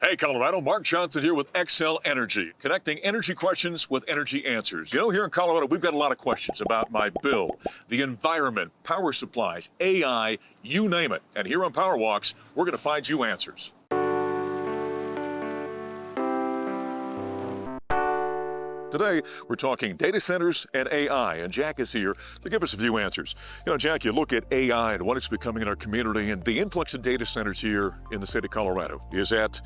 Hey, Colorado, Mark Johnson here with Xcel Energy, connecting energy questions with energy answers. You know, here in Colorado, we've got a lot of questions about my bill, the environment, power supplies, AI, you name it. And here on Power Walks, we're going to find you answers. Today, we're talking data centers and AI, and Jack is here to give us a few answers. You know, Jack, you look at AI and what it's becoming in our community and the influx of data centers here in the state of Colorado. Is that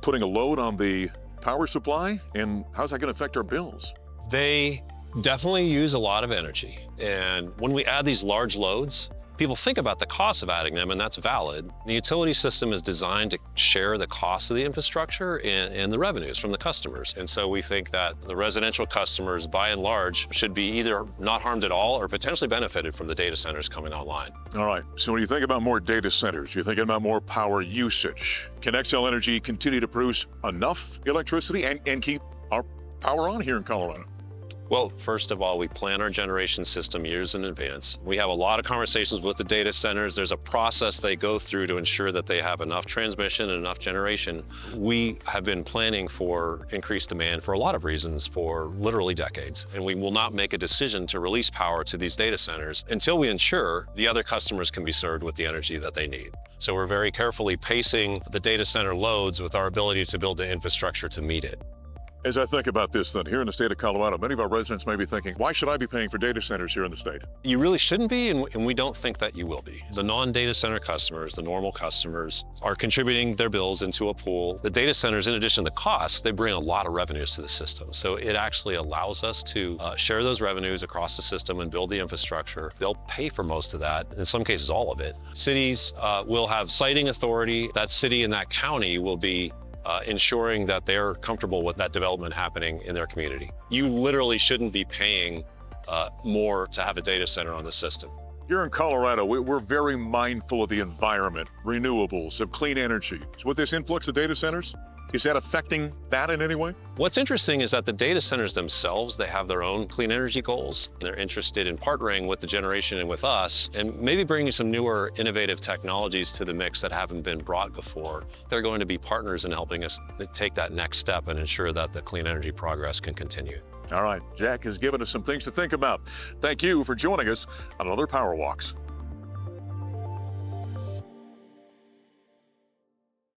putting a load on the power supply, and how's that going to affect our bills? They definitely use a lot of energy. And when we add these large loads, people think about the cost of adding them, and that's valid. The utility system is designed to share the cost of the infrastructure and the revenues from the customers. And so we think that the residential customers, by and large, should be either not harmed at all or potentially benefited from the data centers coming online. All right, so when you think about more data centers, you're thinking about more power usage. Can Xcel Energy continue to produce enough electricity and keep our power on here in Colorado? Well, first of all, we plan our generation system years in advance. We have a lot of conversations with the data centers. There's a process they go through to ensure that they have enough transmission and enough generation. We have been planning for increased demand for a lot of reasons for literally decades. And we will not make a decision to release power to these data centers until we ensure the other customers can be served with the energy that they need. So we're very carefully pacing the data center loads with our ability to build the infrastructure to meet it. As I think about this then, here in the state of Colorado, many of our residents may be thinking, why should I be paying for data centers here in the state? You really shouldn't be, and we don't think that you will be. The non-data center customers, the normal customers, are contributing their bills into a pool. The data centers, in addition to the costs, they bring a lot of revenues to the system. So it actually allows us to share those revenues across the system and build the infrastructure. They'll pay for most of that, in some cases all of it. Cities will have siting authority. That city and that county will be ensuring that they're comfortable with that development happening in their community. You literally shouldn't be paying more to have a data center on the system. Here in Colorado, we're very mindful of the environment, renewables, of clean energy. So with this influx of data centers, is that affecting that in any way? What's interesting is that the data centers themselves, they have their own clean energy goals. They're interested in partnering with the generation and with us, and maybe bringing some newer innovative technologies to the mix that haven't been brought before. They're going to be partners in helping us take that next step and ensure that the clean energy progress can continue. All right, Jack has given us some things to think about. Thank you for joining us on another Power Walks.